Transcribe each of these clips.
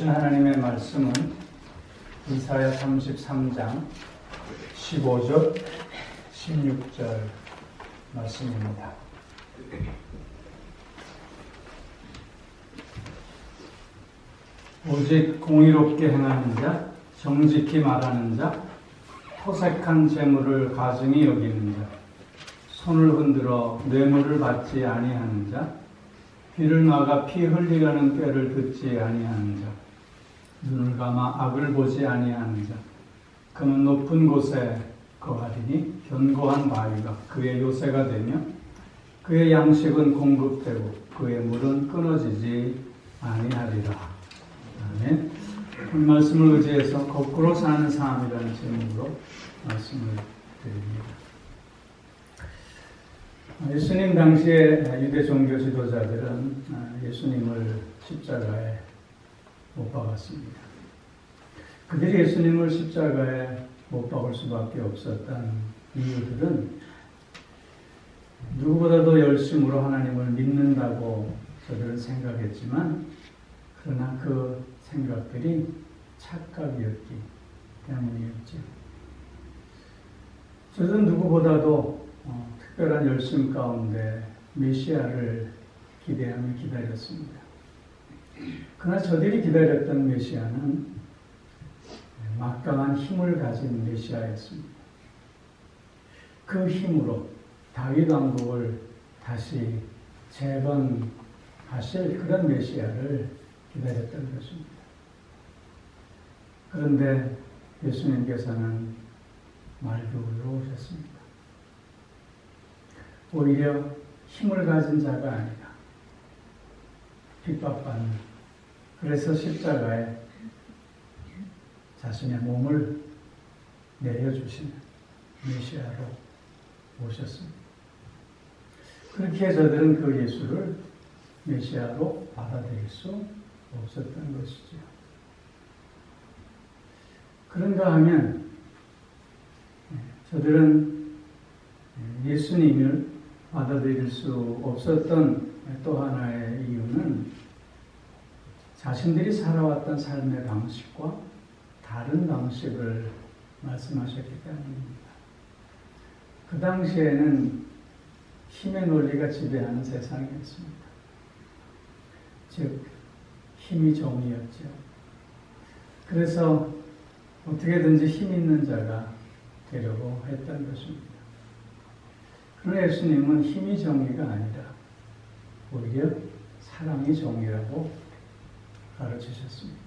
주신 하나님의 말씀은 이사야 33장 15절, 16절 말씀입니다. 오직 공의롭게 행하는 자, 정직히 말하는 자, 토색한 재물을 가증히 여기는 자, 손을 흔들어 뇌물을 받지 아니하는 자, 귀를 막아 피 흘리려는 꾀를 듣지 아니하는 자, 눈을 감아 악을 보지 아니하는 자, 그는 높은 곳에 거하리니 견고한 바위가 그의 요새가 되며 그의 양식은 공급되고 그의 물은 끊어지지 아니하리라. 아멘. 오늘 말씀을 의지해서 거꾸로 사는 삶이라는 제목으로 말씀을 드립니다. 예수님 당시에 유대 종교 지도자들은 예수님을 십자가에 못 박았습니다. 그들이 예수님을 십자가에 못 박을 수밖에 없었던 이유들은 누구보다도 열심으로 하나님을 믿는다고 저들은 생각했지만 그러나 그 생각들이 착각이었기 때문이었죠. 저들은 누구보다도 특별한 열심 가운데 메시아를 기대하며 기다렸습니다. 그러나 저들이 기다렸던 메시아는 막강한 힘을 가진 메시아였습니다. 그 힘으로 다윗 왕국을 다시 재건하실 그런 메시아를 기다렸던 것입니다. 그런데 예수님께서는 말도로 오셨습니다. 오히려 힘을 가진 자가 아니라 핍박받는, 그래서 십자가에 자신의 몸을 내려주시는 메시아로 오셨습니다. 그렇게 저들은 그 예수를 메시아로 받아들일 수 없었던 것이죠. 그런가 하면 저들은 예수님을 받아들일 수 없었던 또 하나의 이유는 자신들이 살아왔던 삶의 방식과 다른 방식을 말씀하셨기 때문입니다. 그 당시에는 힘의 논리가 지배하는 세상이었습니다. 즉, 힘이 정이었죠. 그래서 어떻게든지 힘 있는 자가 되려고 했던 것입니다. 그러나 예수님은 힘이 정의가 아니라 오히려 사랑이 정의라고 가르치셨습니다.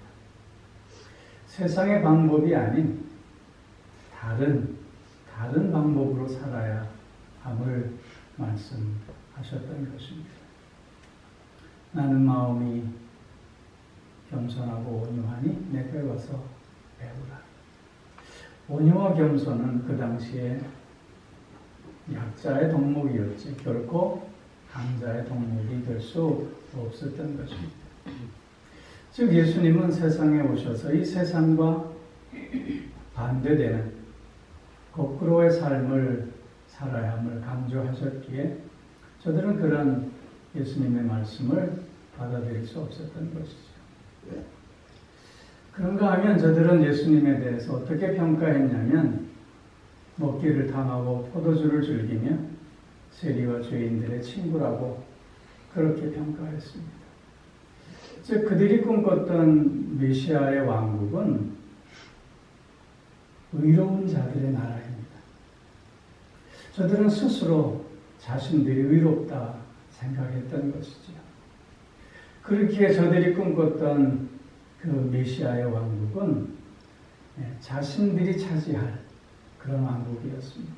세상의 방법이 아닌 다른 방법으로 살아야 함을 말씀하셨던 것입니다. 나는 마음이 겸손하고 온유하니 내게 와서 배우라. 온유와 겸손은 그 당시에 약자의 덕목이었지 결코 강자의 덕목이 될 수 없었던 것입니다. 즉 예수님은 세상에 오셔서 이 세상과 반대되는 거꾸로의 삶을 살아야 함을 강조하셨기에 저들은 그런 예수님의 말씀을 받아들일 수 없었던 것이죠. 그런가 하면 저들은 예수님에 대해서 어떻게 평가했냐면 먹기를 탐하고 포도주를 즐기며 세리와 죄인들의 친구라고 그렇게 평가했습니다. 즉 그들이 꿈꿨던 메시아의 왕국은 의로운 자들의 나라입니다. 저들은 스스로 자신들이 의롭다 생각했던 것이죠. 그렇기에 저들이 꿈꿨던 그 메시아의 왕국은 자신들이 차지할 그런 왕국이었습니다.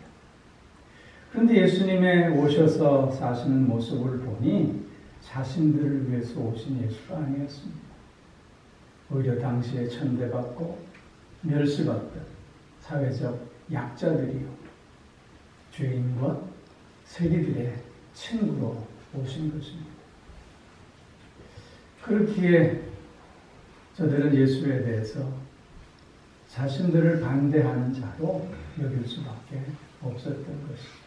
그런데 예수님의 오셔서 사시는 모습을 보니 자신들을 위해서 오신 예수가 아니었습니다. 오히려 당시에 천대받고 멸시받던 사회적 약자들이요, 죄인과 세리들의 친구로 오신 것입니다. 그렇기에 저들은 예수에 대해서 자신들을 반대하는 자로 여길 수밖에 없었던 것이죠.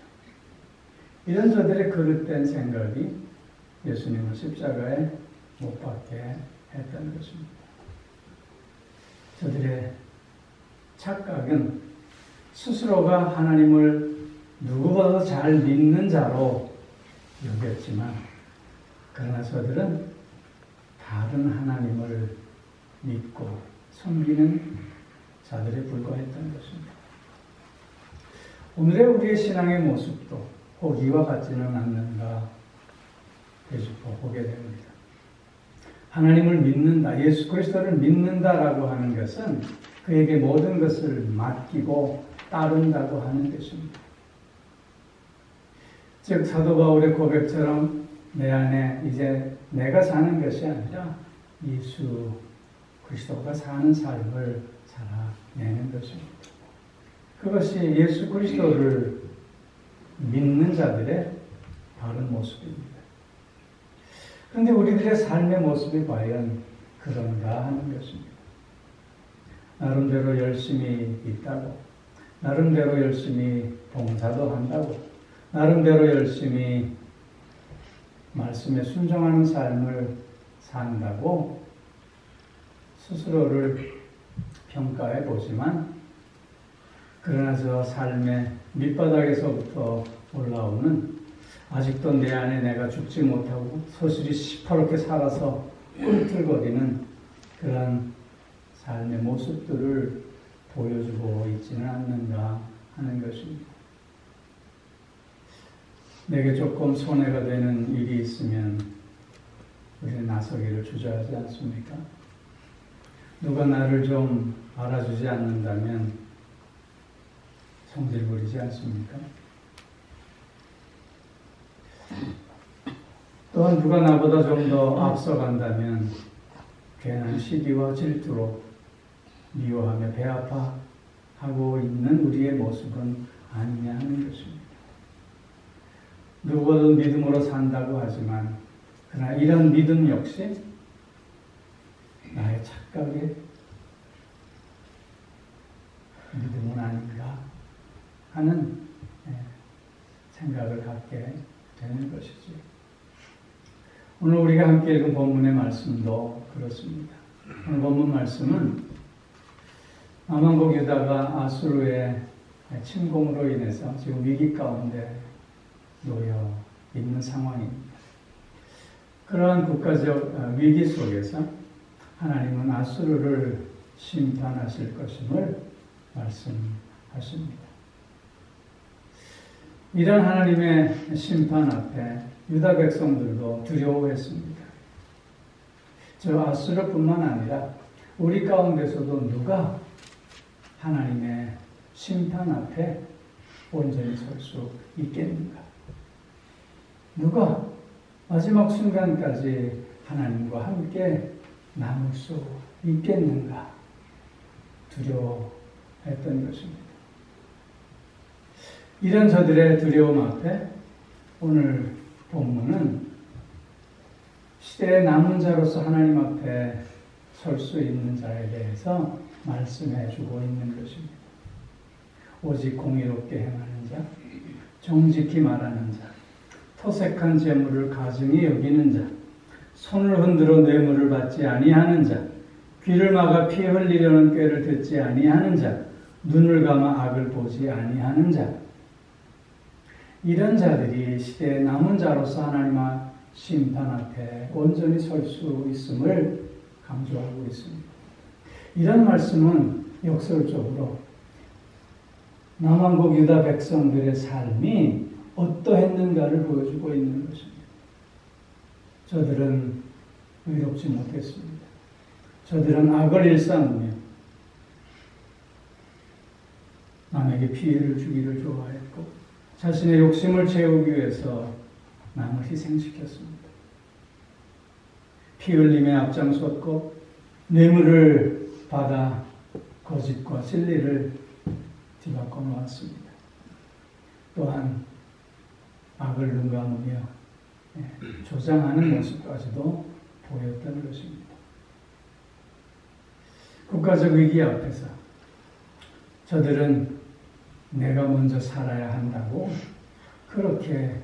이런 저들의 그릇된 생각이 예수님을 십자가에 못 박게 했던 것입니다. 저들의 착각은 스스로가 하나님을 누구보다 잘 믿는 자로 여겼지만, 그러나 저들은 다른 하나님을 믿고 섬기는 자들에 불과했던 것입니다. 오늘의 우리의 신앙의 모습도 혹 이와 같지는 않는가 되짚어 보게 됩니다. 하나님을 믿는다, 예수 그리스도를 믿는다라고 하는 것은 그에게 모든 것을 맡기고 따른다고 하는 것입니다. 즉 사도 바울의 고백처럼 내 안에 이제 내가 사는 것이 아니라 예수 그리스도가 사는 삶을 살아내는 것입니다. 그것이 예수 그리스도를 믿는 자들의 바른 모습입니다. 그런데 우리들의 삶의 모습이 과연 그런가 하는 것입니다. 나름대로 열심히 있다고, 나름대로 열심히 봉사도 한다고, 나름대로 열심히 말씀에 순종하는 삶을 산다고 스스로를 평가해 보지만, 그러나 저 삶의 밑바닥에서부터 올라오는, 아직도 내 안에 내가 죽지 못하고 소실히 시퍼렇게 살아서 꿈틀거리는 그런 삶의 모습들을 보여주고 있지는 않는가 하는 것입니다. 내게 조금 손해가 되는 일이 있으면 우리는 나서기를 주저하지 않습니까? 누가 나를 좀 알아주지 않는다면 성질 부리지 않습니까? 또한 누가 나보다 좀 더 앞서간다면 괜한 시기와 질투로 미워하며 배아파하고 있는 우리의 모습은 아니냐 하는 것입니다. 누구든 믿음으로 산다고 하지만, 그러나 이런 믿음 역시 나의 착각의 믿음은 아닌가 하는 생각을 갖게 되는 것이지. 오늘 우리가 함께 읽은 본문의 말씀도 그렇습니다. 오늘 본문 말씀은 남왕국 유다가 아수르의 침공으로 인해서 지금 위기 가운데 놓여 있는 상황입니다. 그러한 국가적 위기 속에서 하나님은 아수르를 심판하실 것임을 말씀하십니다. 이런 하나님의 심판 앞에 유다 백성들도 두려워했습니다. 저 아수르뿐만 아니라 우리 가운데서도 누가 하나님의 심판 앞에 온전히 설 수 있겠는가? 누가 마지막 순간까지 하나님과 함께 남을 수 있겠는가? 두려워했던 것입니다. 이런 저들의 두려움 앞에 오늘 본문은 시대의 남은 자로서 하나님 앞에 설 수 있는 자에 대해서 말씀해 주고 있는 것입니다. 오직 공의롭게 행하는 자, 정직히 말하는 자, 토색한 재물을 가증히 여기는 자, 손을 흔들어 뇌물을 받지 아니하는 자, 귀를 막아 피 흘리려는 꾀를 듣지 아니하는 자, 눈을 감아 악을 보지 아니하는 자, 이런 자들이 시대의 남은 자로서 하나님 심판 앞에 온전히 설 수 있음을 강조하고 있습니다. 이런 말씀은 역설적으로 남왕국 유다 백성들의 삶이 어떠했는가를 보여주고 있는 것입니다. 저들은 의롭지 못했습니다. 저들은 악을 일삼으며 남에게 피해를 주기를 좋아했고 자신의 욕심을 채우기 위해서 남을 희생시켰습니다. 피 흘림에 앞장섰고 뇌물을 받아 거짓과 진리를 뒤바꿔 놓았습니다. 또한 악을 능가하며 조장하는 모습까지도 보였던 것입니다. 국가적 위기 앞에서 저들은 내가 먼저 살아야 한다고 그렇게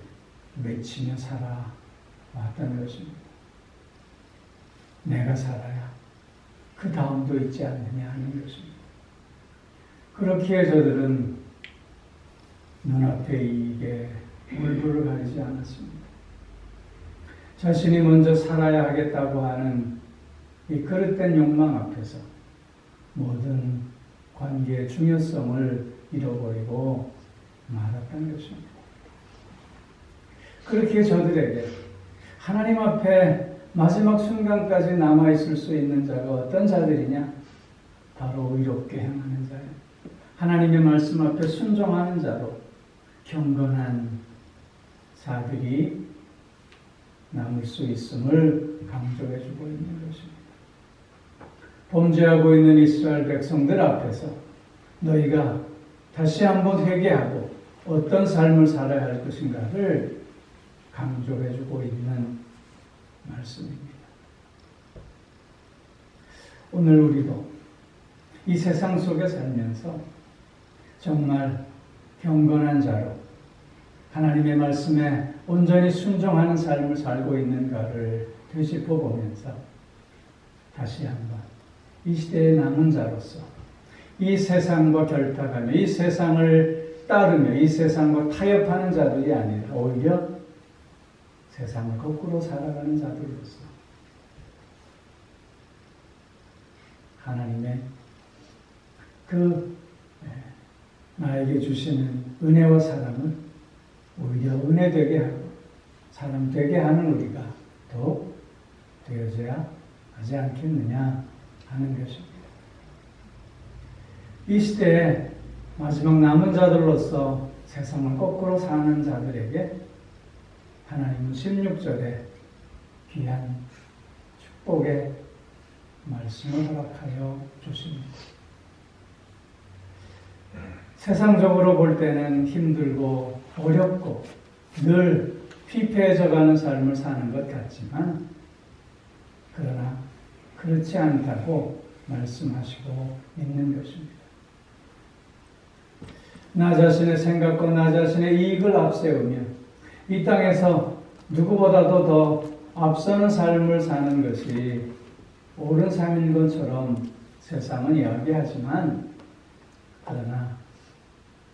외치며 살아왔던 것입니다. 내가 살아야 그 다음도 있지 않느냐 하는 것입니다. 그렇기에 저들은 눈앞의 이익에 물불을 가리지 않았습니다. 자신이 먼저 살아야 하겠다고 하는 이 그릇된 욕망 앞에서 모든 관계의 중요성을 잃어버리고 말았다는 것입니다. 그렇게 저들에게 하나님 앞에 마지막 순간까지 남아있을 수 있는 자가 어떤 자들이냐? 바로 의롭게 행하는 자예요. 하나님의 말씀 앞에 순종하는 자로 경건한 자들이 남을 수 있음을 강조해주고 있는 것입니다. 범죄하고 있는 이스라엘 백성들 앞에서 너희가 다시 한번 회개하고 어떤 삶을 살아야 할 것인가를 강조해주고 있는 말씀입니다. 오늘 우리도 이 세상 속에 살면서 정말 경건한 자로 하나님의 말씀에 온전히 순종하는 삶을 살고 있는가를 되짚어 보면서 다시 한번 이 시대의 남은 자로서 이 세상과 결탁하며 이 세상을 따르며 이 세상과 타협하는 자들이 아니라 오히려 세상을 거꾸로 살아가는 자들로서 하나님의 그 나에게 주시는 은혜와 사랑을 오히려 은혜되게 하고 사람 되게 하는 우리가 더 되어져야 하지 않겠느냐 하는 것입니다. 이 시대에 마지막 남은 자들로서 세상을 거꾸로 사는 자들에게 하나님은 16절에 귀한 축복의 말씀을 허락하여 주십니다. 세상적으로 볼 때는 힘들고 어렵고 늘 피폐해져가는 삶을 사는 것 같지만 그러나 그렇지 않다고 말씀하시고 있는 것입니다. 나 자신의 생각과 나 자신의 이익을 앞세우며 이 땅에서 누구보다도 더 앞서는 삶을 사는 것이 옳은 삶인 것처럼 세상은 이야기하지만 그러나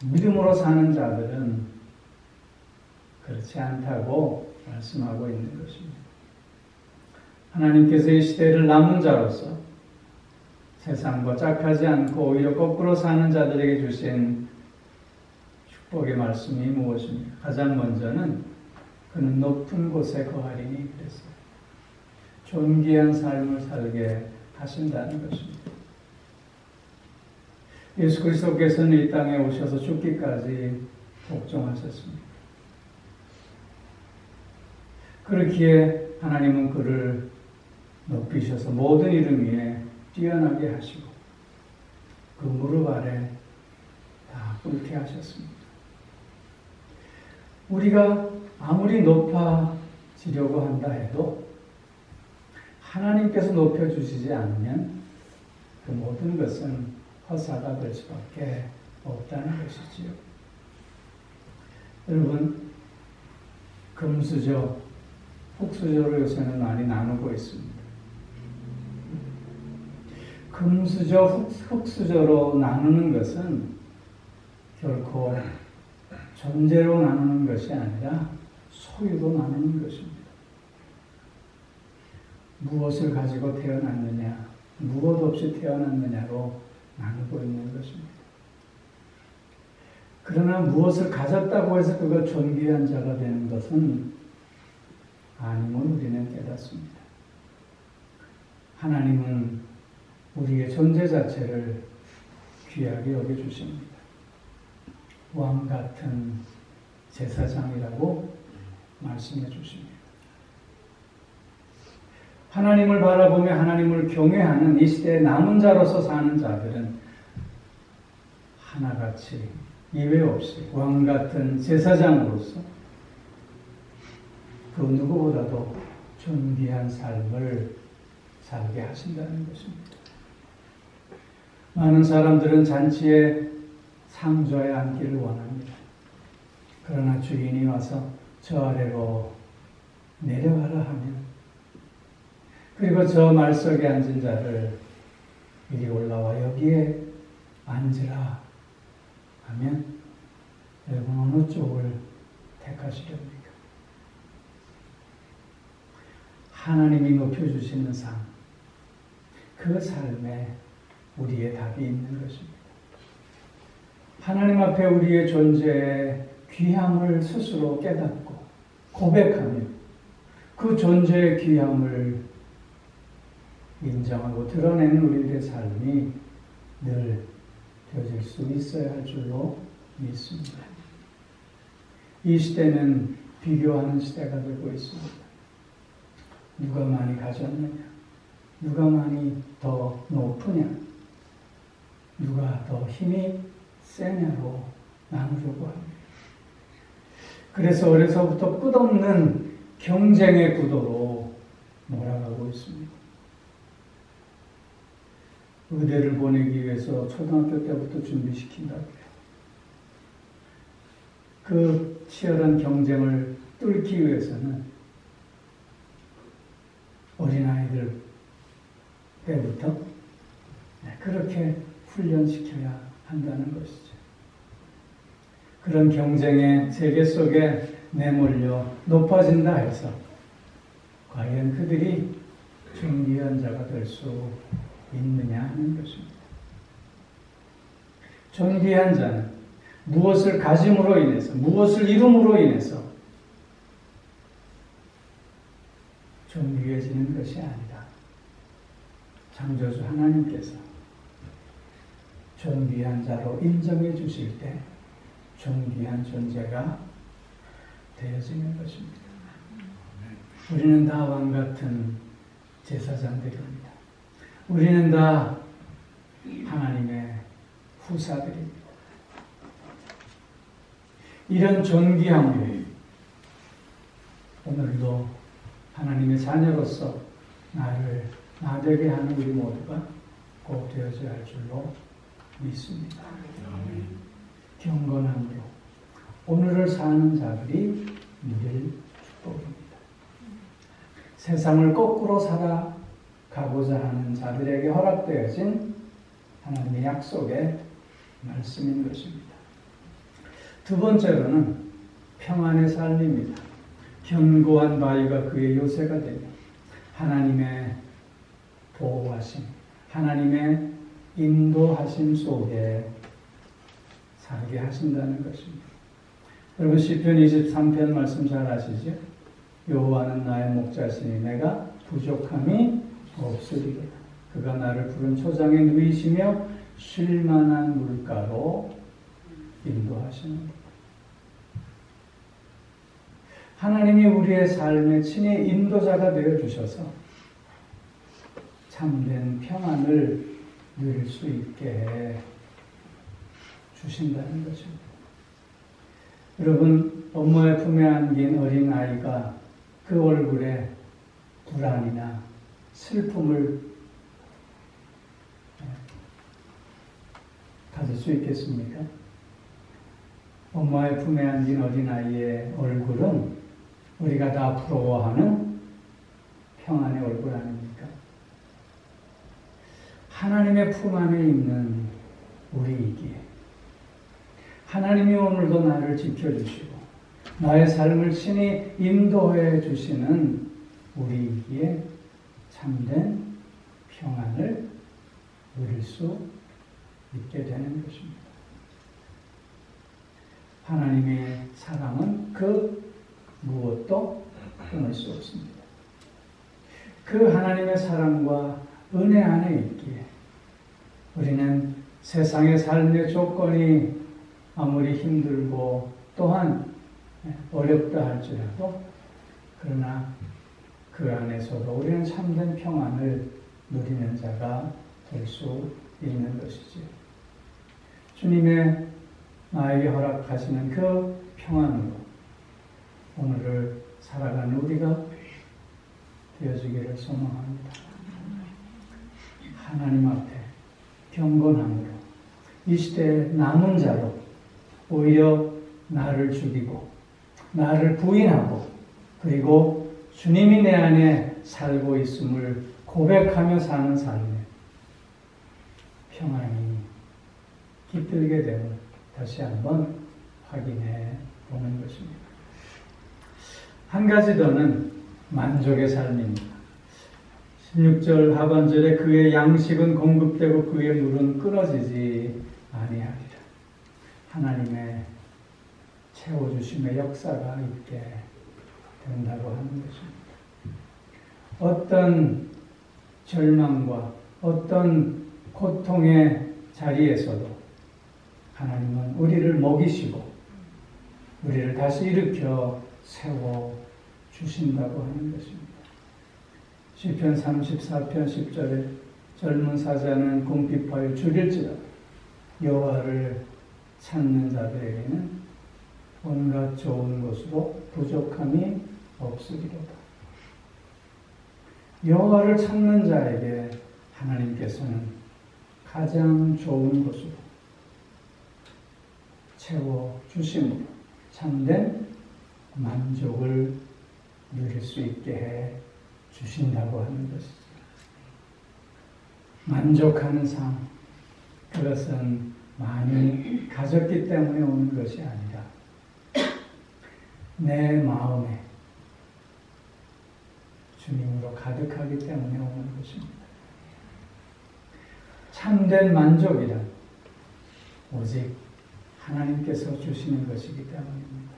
믿음으로 사는 자들은 그렇지 않다고 말씀하고 있는 것입니다. 하나님께서 이 시대를 남은 자로서 세상과 짝하지 않고 오히려 거꾸로 사는 자들에게 주신 축복의 말씀이 무엇입니까? 가장 먼저는 그는 높은 곳에 거하리니 그랬어요. 존귀한 삶을 살게 하신다는 것입니다. 예수 그리스도께서는 이 땅에 오셔서 죽기까지 복종하셨습니다. 그렇기에 하나님은 그를 높이셔서 모든 이름 위에 뛰어나게 하시고 그 무릎 아래 다 꿇게 하셨습니다. 우리가 아무리 높아지려고 한다 해도 하나님께서 높여주시지 않으면 그 모든 것은 허사가 될 수밖에 없다는 것이지요. 여러분, 금수저, 흙수저로 요새는 많이 나누고 있습니다. 금수저, 흙수저로 나누는 것은 결코 존재로 나누는 것이 아니라 소유로 나누는 것입니다. 무엇을 가지고 태어났느냐, 무엇 없이 태어났느냐로 나누고 있는 것입니다. 그러나 무엇을 가졌다고 해서 그가 존귀한 자가 되는 것은 아님을 우리는 깨닫습니다. 하나님은 우리의 존재 자체를 귀하게 여겨주십니다. 왕 같은 제사장이라고 말씀해 주십니다. 하나님을 바라보며 하나님을 경외하는 이 시대의 남은 자로서 사는 자들은 하나같이 예외 없이 왕 같은 제사장으로서 그 누구보다도 존귀한 삶을 살게 하신다는 것입니다. 많은 사람들은 잔치에 상좌에 앉기를 원합니다. 그러나 주인이 와서 저 아래로 내려가라 하면 그리고 저 말석에 앉은 자를 이리 올라와 여기에 앉으라 하면 여러분 어느 쪽을 택하시렵니까? 하나님이 높여주시는 삶, 그 삶에 우리의 답이 있는 것입니다. 하나님 앞에 우리의 존재의 귀함을 스스로 깨닫고 고백하며 그 존재의 귀함을 인정하고 드러내는 우리들의 삶이 늘 되어질 수 있어야 할 줄로 믿습니다. 이 시대는 비교하는 시대가 되고 있습니다. 누가 많이 가졌느냐, 누가 많이 더 높으냐, 누가 더 힘이 세냐로 나누려고 합니다. 그래서 어려서부터 끝없는 경쟁의 구도로 몰아가고 있습니다. 의대를 보내기 위해서 초등학교 때부터 준비시킨다고요. 그 치열한 경쟁을 뚫기 위해서는 어린아이들 때부터 그렇게 훈련시켜야 한다는 것이죠. 그런 경쟁의 세계 속에 내몰려 높아진다 해서 과연 그들이 존귀한 자가 될 수 있느냐 하는 것입니다. 존귀한 자는 무엇을 가짐으로 인해서, 무엇을 이룸으로 인해서 존귀해지는 것이 아니라 창조주 하나님께서 존귀한 자로 인정해 주실 때 존귀한 존재가 되어지는 것입니다. 우리는 다 왕같은 제사장들입니다. 우리는 다 하나님의 후사들입니다. 이런 존귀함을 오늘도 하나님의 자녀로서 나를 나되게 하는 우리 모두가 꼭 되어져야 할 줄로 믿습니다. 경건함으로 오늘을 사는 자들이 누릴 축복입니다. 세상을 거꾸로 살아가고자 하는 자들에게 허락되어진 하나님의 약속의 말씀인 것입니다. 두 번째로는 평안의 삶입니다. 견고한 바위가 그의 요새가 되며 하나님의 보호하심, 하나님의 인도하심 속에 살게 하신다는 것입니다. 여러분 시편 23편 말씀 잘 아시죠? 여호와는 나의 목자시니 내가 부족함이 없으리로다. 그가 나를 푸른 초장에 누이시며 쉴 만한 물가로 인도하시는 것. 하나님이 우리의 삶의 친히 인도자가 되어주셔서 참된 평안을 누릴 수 있게 주신다는 것입니다. 여러분, 엄마의 품에 안긴 어린아이가 그 얼굴에 불안이나 슬픔을 가질 수 있겠습니까? 엄마의 품에 안긴 어린아이의 얼굴은 우리가 다 부러워하는 평안의 얼굴 아닙니까? 하나님의 품 안에 있는 우리이기에 하나님이 오늘도 나를 지켜주시고 나의 삶을 친히 인도해 주시는 우리이기에 참된 평안을 누릴 수 있게 되는 것입니다. 하나님의 사랑은 그 무엇도 끊을 수 없습니다. 그 하나님의 사랑과 은혜 안에 있기에 우리는 세상의 삶의 조건이 아무리 힘들고 또한 어렵다 할지라도 그러나 그 안에서도 우리는 참된 평안을 누리는 자가 될 수 있는 것이지요. 주님의 나에게 허락하시는 그 평안으로 오늘을 살아가는 우리가 되어지기를 소망합니다. 하나님 앞에 경건함으로 이 시대의 남은 자로 오히려 나를 죽이고 나를 부인하고 그리고 주님이 내 안에 살고 있음을 고백하며 사는 삶에 깃들게 됨을 다시 한번 확인해 보는 것입니다. 한 가지 더는 만족의 삶입니다. 16절 하반절에 그의 양식은 공급되고 그의 물은 끊어지지 아니하리라. 하나님의 채워주심의 역사가 있게 된다고 하는 것입니다. 어떤 절망과 어떤 고통의 자리에서도 하나님은 우리를 먹이시고 우리를 다시 일으켜 세워 주신다고 하는 것입니다. 시편 34편 10절에 젊은 사자는 궁핍하여 죽일지라도 여호와를 찾는 자들에게는 온갖 좋은 것으로 부족함이 없으리로다. 여호와를 찾는 자에게 하나님께서는 가장 좋은 것으로 채워주심으로 참된 만족을 누릴 수 있게 해 주신다고 하는 것이죠. 만족하는 삶, 그것은 많이 가졌기 때문에 오는 것이 아니라 내 마음에 주님으로 가득하기 때문에 오는 것입니다. 참된 만족이란 오직 하나님께서 주시는 것이기 때문입니다.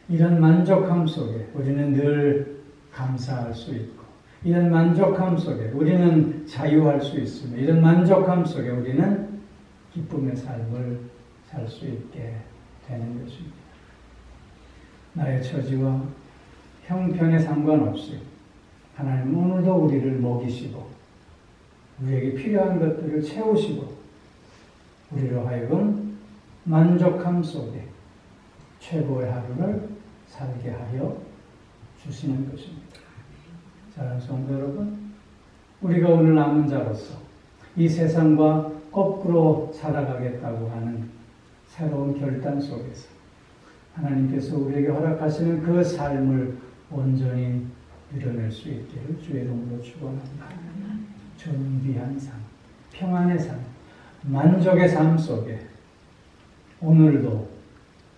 이런 만족함 속에 우리는 늘 감사할 수 있고, 이런 만족함 속에 우리는 자유할 수 있으며, 이런 만족함 속에 우리는 기쁨의 삶을 살 수 있게 되는 것입니다. 나의 처지와 형편에 상관없이 하나님은 오늘도 우리를 먹이시고 우리에게 필요한 것들을 채우시고 우리로 하여금 만족함 속에 최고의 하루를 살게 하여 주시는 것입니다. 사랑하는 성도 여러분, 우리가 오늘 남은 자로서 이 세상과 거꾸로 살아가겠다고 하는 새로운 결단 속에서 하나님께서 우리에게 허락하시는 그 삶을 온전히 누려낼 수 있기를 주의 이름으로 축원합니다. 존귀한 삶, 평안의 삶, 만족의 삶 속에 오늘도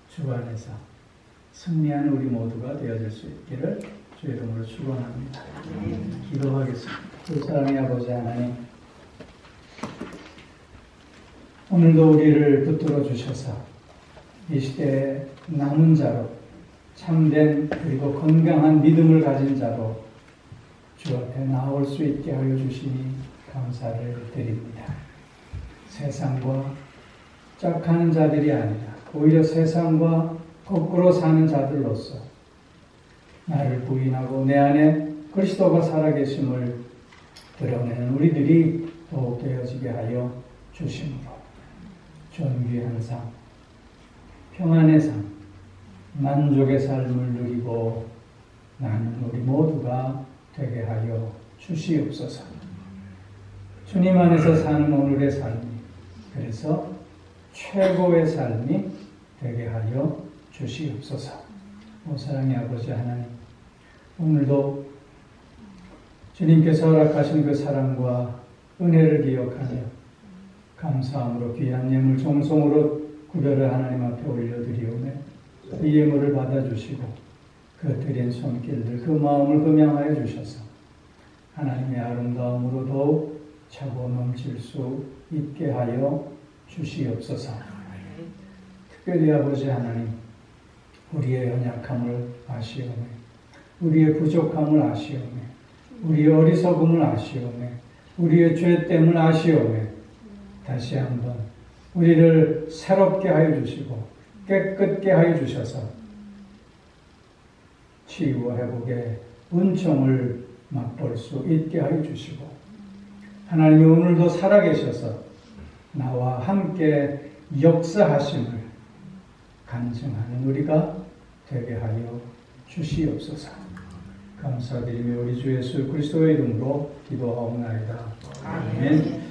주 안에서 승리하는 우리 모두가 되어질 수 있기를 주의 이름으로 축원합니다. 기도하겠습니다. 주 사랑의 아버지 하나님, 오늘도 우리를 붙들어 주셔서 이 시대에 남은 자로 참된 그리고 건강한 믿음을 가진 자로 주 앞에 나올 수 있게 하여 주시니 감사를 드립니다. 세상과 짝하는 자들이 아니라 오히려 세상과 거꾸로 사는 자들로서 나를 부인하고 내 안에 그리스도가 살아계심을 드러내는 우리들이 더욱 되어지게 하여 주심으로 존귀한 삶, 평안의 삶, 만족의 삶을 누리고 나는 우리 모두가 되게 하여 주시옵소서. 주님 안에서 사는 오늘의 삶이 그래서 최고의 삶이 되게 하여 주시옵소서. 오 사랑의 아버지 하나님, 오늘도 주님께서 허락하신 그 사랑과 은혜를 기억하며 감사함으로 귀한 예물 정성으로 구별을 하나님 앞에 올려드리오며 이 예물을 받아주시고 그 드린 손길들, 그 마음을 금양하여 주셔서 하나님의 아름다움으로 더욱 차고 넘칠 수 있게 하여 주시옵소서. 특별히 아버지 하나님, 우리의 연약함을 아시오매, 우리의 부족함을 아시오매, 우리의 어리석음을 아시오매, 우리의 죄됨을 아시오매, 다시 한번 우리를 새롭게 하여 주시고 깨끗게 하여 주셔서 치유와 회복의 은총을 맛볼 수 있게 하여 주시고 하나님이 오늘도 살아계셔서 나와 함께 역사하심을 간증하는 우리가 되게 하여 주시옵소서. 감사드리며 우리 주 예수 그리스도의 이름으로 기도하옵나이다. 아멘.